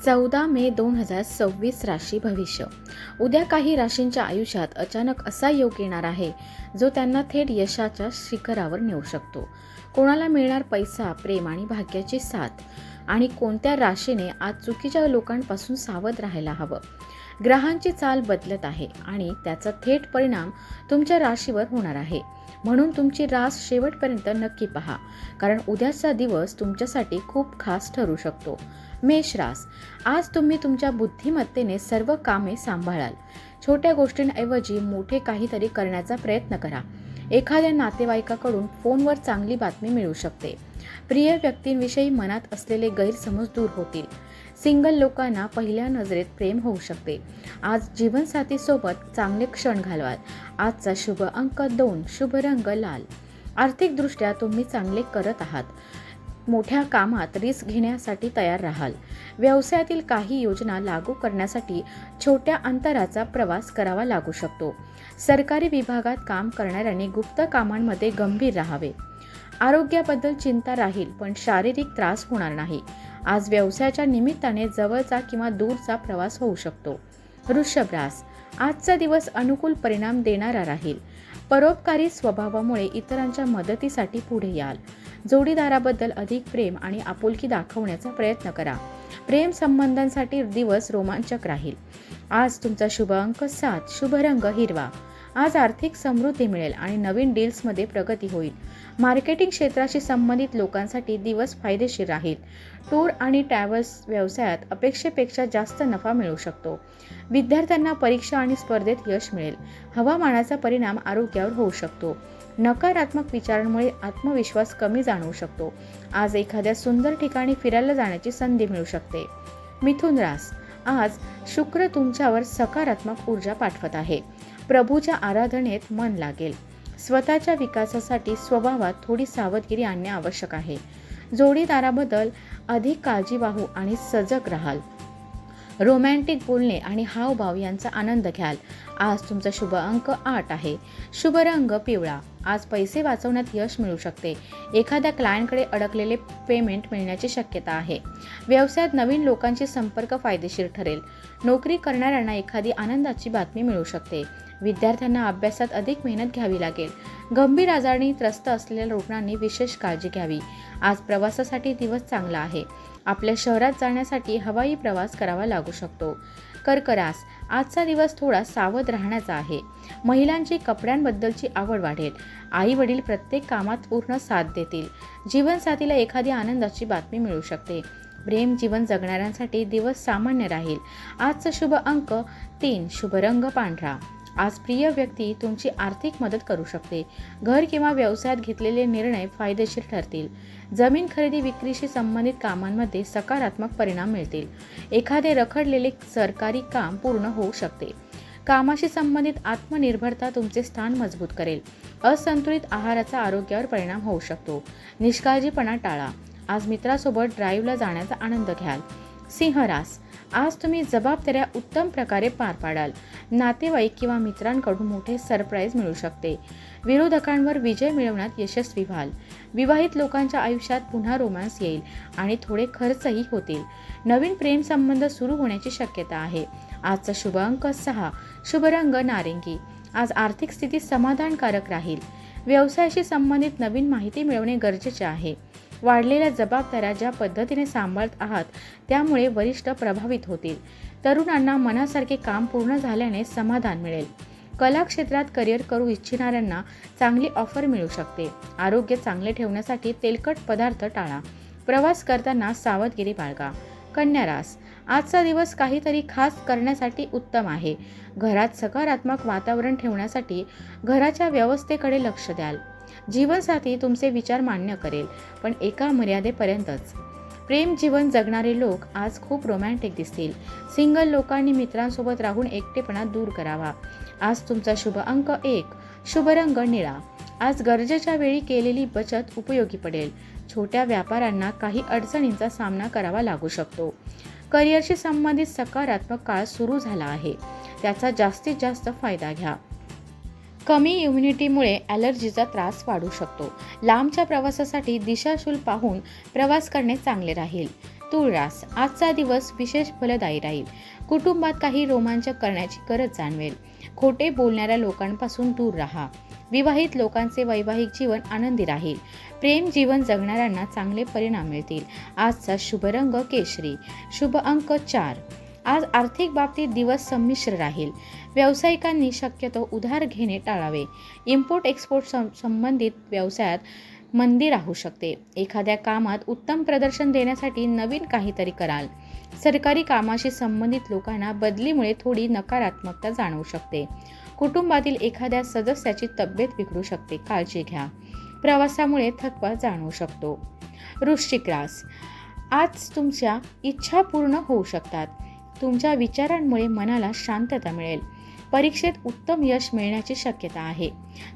14 मे 2026 राशी भविष्य. उद्या काही राशींच्या आयुष्यात अचानक असा योग येणार आहे जो त्यांना थेट यशाच्या शिखरावर नेऊ शकतो. कोणाला मिळणार पैसा, प्रेम आणि भाग्याची साथ, आणि कोणत्या राशीने आज चुकीच्या लोकांपासून सावध राहायला हवं. ग्रहांची चाल बदलत आहे आणि त्याचा थेट परिणाम तुमच्या राशीवर होणार आहे. म्हणून तुमची रास शेवटपर्यंत नक्की पहा, कारण उद्याचा दिवस तुमच्यासाठी खूप खास ठरू शकतो. मेष रास. आज तुम्ही तुमच्या बुद्धिमत्तेने सर्व कामे सांभाळाल. छोट्या गोष्टींऐवजी मोठे काहीतरी करण्याचा प्रयत्न करा. एखाद्या नातेवाईकाकडून फोनवर चांगली बातमी मिळू शकते. प्रिय व्यक्तींविषयी मनात असलेले गैरसमज दूर होतील. सिंगल लोकांना पहिल्या नजरेत प्रेम होऊ शकते. आज जीवनसाथीसोबत चांगले क्षण घालवाल. आजचा शुभ अंक 2, शुभ रंग लाल. आर्थिकदृष्ट्या तुम्ही चांगले करत आहात. मोठ्या कामात रिस्क घेण्यासाठी तयार राहाल. व्यवसायातील काही योजना लागू करण्यासाठी छोट्या अंतराचा प्रवास करावा लागू शकतो. सरकारी विभागात काम करणाऱ्यांनी गुप्त कामांमध्ये गंभीर राहावे. आरोग्याबद्दल चिंता राहील, पण शारीरिक त्रास होणार नाही. आज व्यवसायाच्या निमित्ताने जवळचा किंवा दूरचा प्रवास होऊ शकतो. वृषभ रास. आजचा दिवस अनुकूल परिणाम देणारा राहील. परोपकारी स्वभावामुळे इतरांच्या मदतीसाठी पुढे याल. जोडीदाराबद्दल अधिक प्रेम आणि आपुलकी दाखवण्याचा प्रयत्न करा. प्रेम संबंधांसाठी दिवस रोमांचक राहील. आज तुमचा शुभ अंक 7, शुभ रंग हिरवा. आज आर्थिक समृद्धी मिळेल आणि नवीन डील्समध्ये प्रगती होईल. मार्केटिंग क्षेत्राशी संबंधित लोकांसाठी दिवस फायदेशीर राहील. टूर आणि ट्रॅव्हल्स व्यवसायात अपेक्षेपेक्षा जास्त नफा मिळू शकतो. विद्यार्थ्यांना परीक्षा आणि स्पर्धेत यश मिळेल. हवामानाचा परिणाम आरोग्यावर होऊ शकतो. नकारात्मक विचारांमुळे आत्मविश्वास कमी जाणवू शकतो. आज एखाद्या सुंदर ठिकाणी फिरायला जाण्याची संधी मिळू शकते. मिथुन रास. आज शुक्र तुमच्यावर सकारात्मक ऊर्जा पाठवत आहे. प्रभूच्या आराधनेत मन लागेल. स्वतःच्या विकासासाठी स्वभावात थोडी सावधगिरी आणणे आवश्यक आहे. जोडीदाराबद्दल अधिक काळजीवाहू आणि सजग राहाल. रोमॅन्टिक बोलणे आणि हावभाव यांचा आनंद घ्याल. आज तुमचा शुभ अंक 8 आहे. शुभ रंग पिवळा. आज पैसे वाचवण्यात यश मिळू शकते. एखाद्या क्लायंटकडे अडकलेले पेमेंट मिळण्याची शक्यता आहे. व्यवसायात नवीन लोकांशी संपर्क फायदेशीर ठरेल. नोकरी करणाऱ्यांना एखादी आनंदाची बातमी मिळू शकते. विद्यार्थ्यांना अभ्यासात अधिक मेहनत घ्यावी लागेल. गंभीर आजाराने त्रस्त असलेल्या रुग्णांनी विशेष काळजी घ्यावी. आज प्रवासासाठी दिवस चांगला आहे. आपल्या शहरात जाण्यासाठी हवाई प्रवास करावा लागू शकतो. कर्क रास. आजचा दिवस थोडा सावध राहण्याचा आहे. महिलांची कपड्यांबद्दलची आवड वाढेल. आई वडील प्रत्येक कामात पूर्ण साथ देतील. जीवनसाथीला एखादी आनंदाची बातमी मिळू शकते. प्रेम जीवन जगणाऱ्यांसाठी दिवस सामान्य राहील. आजचा शुभ अंक 3, शुभ रंग पांढरा. आज प्रिय व्यक्ती तुमची आर्थिक मदत करू शकते. घर किंवा व्यवसायात घेतलेले निर्णय फायदेशीर ठरतील. जमीन खरेदी विक्रीशी संबंधित कामांमध्ये सकारात्मक परिणाम मिळतील. एखादे रखडलेले सरकारी काम पूर्ण होऊ शकते. कामाशी संबंधित आत्मनिर्भरता तुमचे स्थान मजबूत करेल. असंतुलित आहाराचा आरोग्यावर परिणाम होऊ शकतो. निष्काळजीपणा टाळा. आज मित्रासोबत ड्राईव्हला जाण्याचा आनंद घ्याल. सिंह रास. आज तुम्ही जबाबदाऱ्या उत्तम प्रकारे पार पाडाल. नातेवाईक किंवा मित्रांकडून मोठे सरप्राईज मिळू शकते. विरोधकांवर विजय मिळवण्यात यशस्वी व्हाल. विवाहित लोकांच्या आयुष्यात पुन्हा रोमॅन्स येईल आणि थोडे खर्चही होतील. नवीन प्रेम संबंध सुरू होण्याची शक्यता आहे. आजचा शुभ अंक 6, शुभ रंग नारिंगी. आज आर्थिक स्थिती समाधानकारक राहील. व्यवसायाशी संबंधित नवीन माहिती मिळवणे गरजेचे आहे. वाढलेल्या जबाबदाऱ्या ज्या पद्धतीने सांभाळत आहात त्यामुळे वरिष्ठ प्रभावित होतील. तरुणांना मनासारखे काम पूर्ण झाल्याने समाधान मिळेल. कला क्षेत्रात करिअर करू इच्छिणाऱ्यांना चांगली ऑफर मिळू शकते. आरोग्य चांगले ठेवण्यासाठी तेलकट पदार्थ टाळा. प्रवास करताना सावधगिरी बाळगा. कन्या रास. आजचा दिवस काहीतरी खास करण्यासाठी उत्तम आहे. घरात सकारात्मक वातावरण ठेवण्यासाठी घराच्या व्यवस्थेकडे लक्ष द्याल. जीवनसाथी तुमचे विचार मान्य करेल, पण एका मर्यादेपर्यंतच. प्रेम जीवन जगणारे लोक आज खूप रोमॅन्टिक दिसतील. सिंगल लोकांनी मित्रांसोबत राहून एकटेपणा दूर करावा. आज तुमचा शुभ अंक 1, शुभ रंग निळा. आज गरजेच्या वेळी केलेली बचत उपयोगी पडेल. छोट्या व्यापाऱ्यांना काही अडचणींचा सामना करावा लागू शकतो. करिअरशी संबंधित सकारात्मक काळ सुरू झाला आहे. त्याचा जास्तीत जास्त फायदा घ्या. कमी इम्युनिटीमुळे ॲलर्जीचा त्रास वाढू शकतो. लांबच्या प्रवासासाठी दिशाशूल पाहून प्रवास करणे चांगले राहील. तूळ रास, आजचा दिवस विशेष फलदायी राहील. कुटुंबात काही रोमांचक करण्याची गरज जाणवेल. खोटे बोलणाऱ्या लोकांपासून दूर राहा. विवाहित लोकांचे वैवाहिक जीवन आनंदी राहील. प्रेम जीवन जगणाऱ्यांना चांगले परिणाम मिळतील. आजचा शुभ रंग केशरी. शुभ अंक 4. आज आर्थिक बाबतीत दिवस संमिश्र राहील. व्यावसायिकांनी शक्यतो उधार घेणे टाळावे. इम्पोर्ट एक्सपोर्ट संबंधित व्यवसायात मंदी राहू शकते. एखाद्या कामात उत्तम प्रदर्शन देण्यासाठी नवीन काहीतरी कराल. सरकारी कामाशी संबंधित लोकांना बदलीमुळे थोडी नकारात्मकता जाणवू शकते. कुटुंबातील एखाद्या सदस्याची तब्येत बिघडू शकते, काळजी घ्या. प्रवासामुळे थकवा जाणवू शकतो. वृश्चिक रास, आज तुमच्या इच्छा पूर्ण होऊ शकतात. तुमच्या विचारांमुळे मनाला शांतता मिळेल. परीक्षेत उत्तम यश मिळण्याची शक्यता आहे.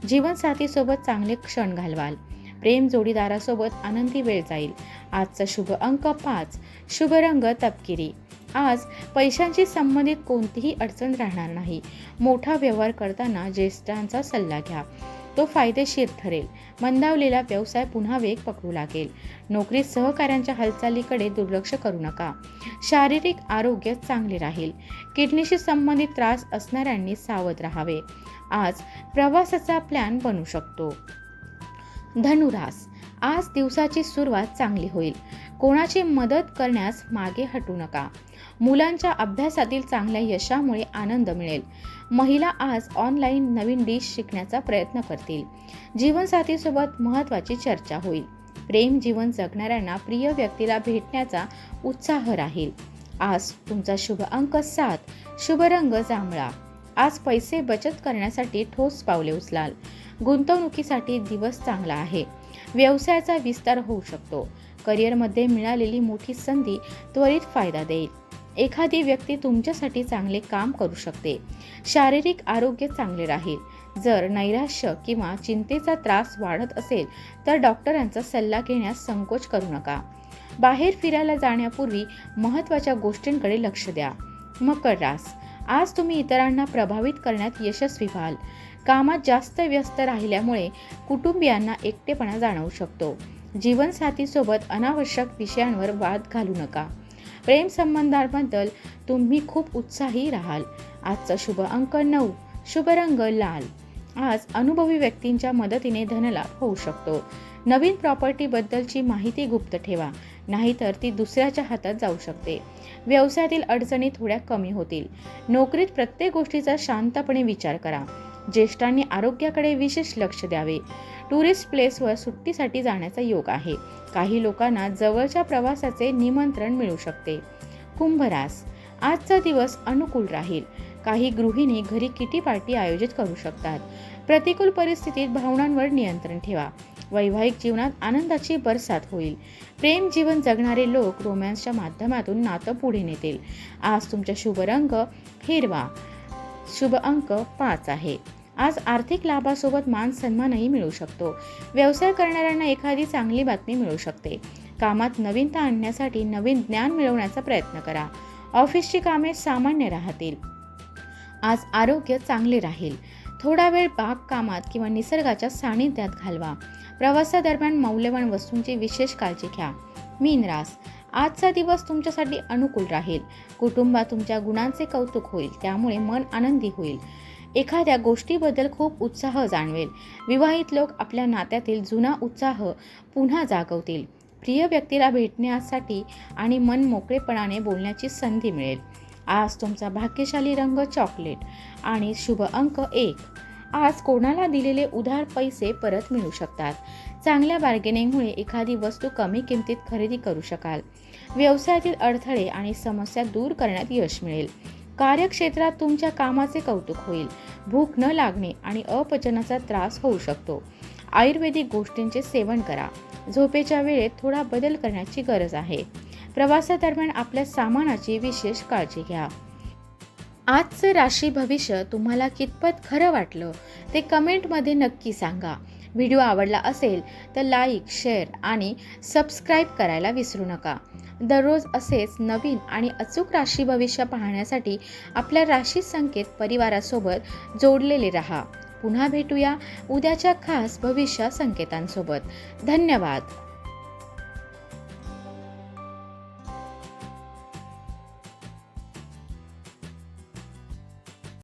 जीवनसाथीसोबत चांगले क्षण घालवाल. प्रेम जोडीदारासोबत आनंदी वेळ जाईल. आजचा शुभ अंक 5. शुभ रंग तपकिरी. आज पैशांशी संबंधित कोणतीही अडचण राहणार नाही. मोठा व्यवहार करताना ज्येष्ठांचा सल्ला घ्या, तो फायदेशीर ठरेल. मंदावलेला व्यवसाय पुन्हा वेग पकडू लागेल. नोकरीत सहकाऱ्यांच्या हालचालीकडे दुर्लक्ष करू नका. शारीरिक आरोग्य चांगले राहील. किडनीशी संबंधित त्रास असणाऱ्यांनी सावध राहावे. आज प्रवासाचा प्लॅन बनू शकतो. धनुरास, आज दिवसाची सुरुवात चांगली होईल. कोणाची मदत करण्यास मागे हटू नका. मुलांच्या अभ्यासातील चांगल्या यशामुळे आनंद मिळेल. महिला आज ऑनलाईन नवीन डिश शिकण्याचा प्रयत्न करतील. जीवनसाथीसोबत महत्त्वाची चर्चा होईल. प्रेम जीवन जगणाऱ्यांना प्रिय व्यक्तीला भेटण्याचा उत्साह राहील. आज तुमचा शुभ अंक 7. शुभ रंग जांभळा. आज पैसे बचत करण्यासाठी ठोस पावले उचलाल. गुंतवणुकीसाठी दिवस चांगला आहे. व्यवसायाचा विस्तार होऊ शकतो. करिअरमध्ये मिळालेली मोठी संधी त्वरित फायदा देईल. एखादी व्यक्ती तुमच्यासाठी चांगले काम करू शकते. शारीरिक आरोग्य चांगले राहील. जर नैराश्य किंवा चिंतेचा त्रास वाढत असेल तर डॉक्टरांचा सल्ला घेण्यास संकोच करू नका. बाहेर फिरायला जाण्यापूर्वी महत्त्वाच्या गोष्टींकडे लक्ष द्या. मकर रास, आज तुम्ही इतरांना प्रभावित करण्यात यशस्वी व्हाल. कामात जास्त व्यस्त राहिल्यामुळे कुटुंबियांना एकटेपणा जाणवू शकतो. जीवनसाथीसोबत अनावश्यक विषयांवर वाद घालू नका. प्रेम संबंधांबद्दल तुम्ही खूप उत्साही राहाल. आजचा शुभ अंक 9. शुभ रंग लाल. आज अनुभवी व्यक्तींच्या मदतीने धनलाभ होऊ शकतो. नवीन प्रॉपर्टीबद्दलची माहिती गुप्त ठेवा, नाहीतर ती दुसऱ्याच्या हातात जाऊ शकते. व्यवसायातील अडचणी थोड्या कमी होतील. नोकरीत प्रत्येक गोष्टीचा शांतपणे विचार करा. ज्येष्ठांनी आरोग्याकडे विशेष लक्ष द्यावे. टुरिस्ट प्लेसवर सुट्टीसाठी जाण्याचा योग आहे. काही लोकांना जवळच्या प्रवासाचे निमंत्रण मिळू शकते. कुंभ रास, आजचा दिवस अनुकूल राहील. काही गृहिणी घरी किटी पार्टी आयोजित करू शकतात. प्रतिकूल परिस्थितीत भावनांवर नियंत्रण ठेवा. वैवाहिक जीवनात आनंदाची बरसात होईल. प्रेम जीवन जगणारे लोक रोमॅन्सच्या माध्यमातून नातं पुढे नेतील. आज तुमचा शुभ रंग हिरवा. शुभ अंक 5 आहे. आज आर्थिक लाभासोबत मान सन्मानही मिळू शकतो. व्यवसाय करणाऱ्यांना एखादी चांगली बातमी मिळू शकते. कामात नवीनता आणण्यासाठी नवीन ज्ञान मिळवण्याचा प्रयत्न करा. ऑफिसची कामे सामान्य राहतील. आज आरोग्य चांगले राहील. थोडा वेळ बागकामात किंवा निसर्गाच्या सानिध्यात घालवा. प्रवासादरम्यान मौल्यवान वस्तूंची विशेष काळजी घ्या. मीन रास, आजचा दिवस तुमच्यासाठी अनुकूल राहील. कुटुंबात तुमच्या गुणांचे कौतुक होईल, त्यामुळे मन आनंदी होईल. एखाद्या गोष्टीबद्दल खूप उत्साह जाणवेल. विवाहित लोक आपल्या नात्यातील जुना उत्साह पुन्हा जागवतील. प्रिय व्यक्तीला भेटण्यासाठी आणि मन मोकळेपणाने बोलण्याची संधी मिळेल. आज तुमचा भाग्यशाली रंग चॉकलेट आणि शुभ अंक 1. आज कोणाला दिलेले उधार पैसे परत मिळू शकतात. चांगल्या बार्गेनिंगमुळे एखादी वस्तू कमी किमतीत खरेदी करू शकाल. व्यवसायातील अडथळे आणि समस्या दूर करण्यात यश मिळेल. कार्यक्षेत्रात तुमच्या कामाचे कौतुक होईल. भूक न लागणे आणि अपचनाचा त्रास होऊ शकतो. आयुर्वेदिक गोष्टींचे सेवन करा. झोपेच्या वेळेत थोडा बदल करण्याची गरज आहे. प्रवासादरम्यान आपल्या सामानाची विशेष काळजी घ्या. आजचं राशी भविष्य तुम्हाला कितपत खरं वाटलं ते कमेंटमध्ये नक्की सांगा. व्हिडिओ आवडला असेल तर लाईक, शेअर आणि सबस्क्राईब करायला विसरू नका. दररोज असेच नवीन आणि अचूक राशी भविष्य पाहण्यासाठी आपल्या राशी संकेत परिवारासोबत जोडलेले रहा. पुन्हा भेटूया उद्याच्या खास भविष्य संकेतांसोबत. धन्यवाद.